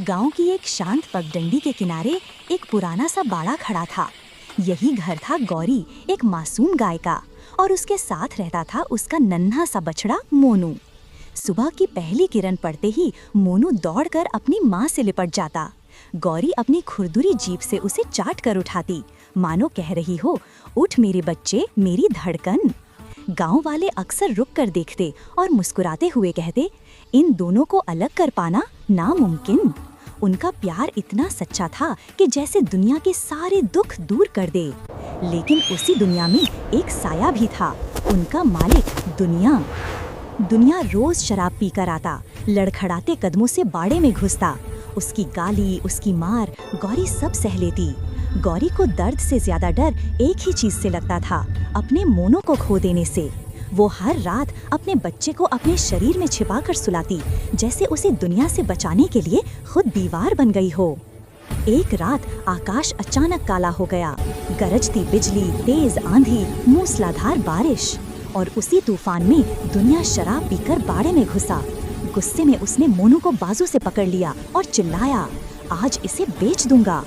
गांव की एक शांत पगडंडी के किनारे एक पुराना सा बाड़ा खड़ा था। यही घर था गौरी, एक मासूम गाय का, और उसके साथ रहता था उसका नन्हा सा बछड़ा मोनू। सुबह की पहली किरण पड़ते ही मोनू दौड़कर अपनी माँ से लिपट जाता। गौरी अपनी खुरदुरी जीभ से उसे चाट कर उठाती, मानो कह रही हो, उठ मेरे बच्चे, मेरी धड़कन। गांव वाले अक्सर रुक कर देखते और मुस्कुराते हुए कहते, इन दोनों को अलग कर पाना नामुमकिन। उनका प्यार इतना सच्चा था कि जैसे दुनिया के सारे दुख दूर कर दे। लेकिन उसी दुनिया में एक साया भी था, उनका मालिक दुनिया। दुनिया रोज शराब पीकर आता, लड़खड़ाते कदमों से बाड़े में घुसता। उसकी गाली, उसकी मार गौरी सब सह लेती। गौरी को दर्द से ज्यादा डर एक ही चीज से लगता था, अपने मोनू को खो देने से। वो हर रात अपने बच्चे को अपने शरीर में छिपाकर सुलाती, जैसे उसे दुनिया से बचाने के लिए खुद दीवार बन गई हो। एक रात आकाश अचानक काला हो गया, गरजती बिजली, तेज आंधी, मूसलाधार बारिश, और उसी तूफान में दुनिया शराब पीकर बाड़े में घुसा। गुस्से में उसने मोनू को बाजू से पकड़ लिया और चिल्लाया, आज इसे बेच दूंगा।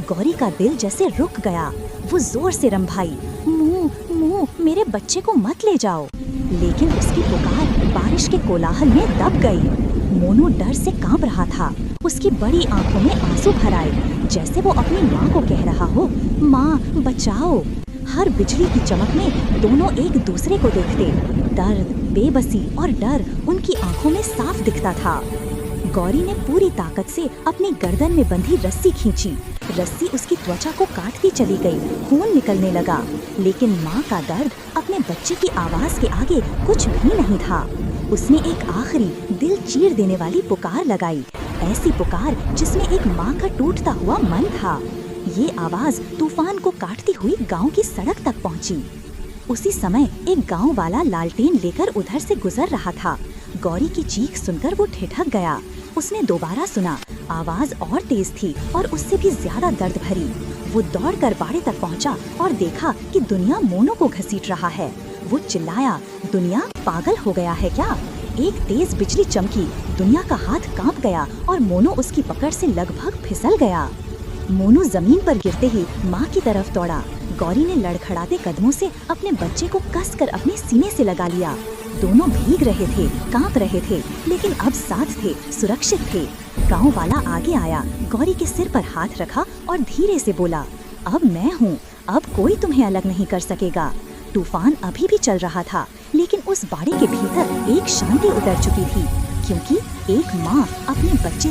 गौरी का दिल जैसे रुक गया। वो जोर से रंभाई, मुँह मुँह, मेरे बच्चे को मत ले जाओ। लेकिन उसकी पुकार बारिश के कोलाहल में दब गई। मोनू डर से कांप रहा था, उसकी बड़ी आंखों में आंसू भर आए, जैसे वो अपनी माँ को कह रहा हो, माँ बचाओ। हर बिजली की चमक में दोनों एक दूसरे को देखते। दर्द, बेबसी और डर उनकी आंखों में साफ दिखता था। गौरी ने पूरी ताकत से अपनी गर्दन में बंधी रस्सी खींची। रस्सी उसकी त्वचा को काटती चली गई, खून निकलने लगा। लेकिन माँ का दर्द अपने बच्चे की आवाज के आगे कुछ भी नहीं था। उसने एक आखिरी दिल चीर देने वाली पुकार लगाई, ऐसी पुकार जिसमें एक माँ का टूटता हुआ मन था। ये आवाज तूफान को काटती हुई गांव की सड़क तक पहुंची। उसी समय एक गांव वाला लालटेन लेकर उधर से गुजर रहा था। गौरी की चीख सुनकर वो ठिठक गया। उसने दोबारा सुना, आवाज और तेज थी और उससे भी ज्यादा दर्द भरी। वो दौड़कर बाड़े तक पहुंचा और देखा कि दुनिया मोनू को घसीट रहा है। वो चिल्लाया, दुनिया पागल हो गया है क्या? एक तेज बिजली चमकी, दुनिया का हाथ कांप गया और मोनू उसकी पकड़ से लगभग फिसल गया। मोनू जमीन पर गिरते ही माँ की तरफ दौड़ा। गौरी ने लड़खड़ाते कदमों से अपने बच्चे को कसकर अपने सीने से लगा लिया। दोनों भीग रहे थे, कांप रहे थे, लेकिन अब साथ थे, सुरक्षित थे। गांव वाला आगे आया, गौरी के सिर पर हाथ रखा और धीरे से बोला, अब मैं हूँ, अब कोई तुम्हें अलग नहीं कर सकेगा। तूफान अभी भी चल रहा था, लेकिन उस बाड़े के भीतर एक शांति उतर चुकी थी, क्योंकि एक माँ अपने बच्चे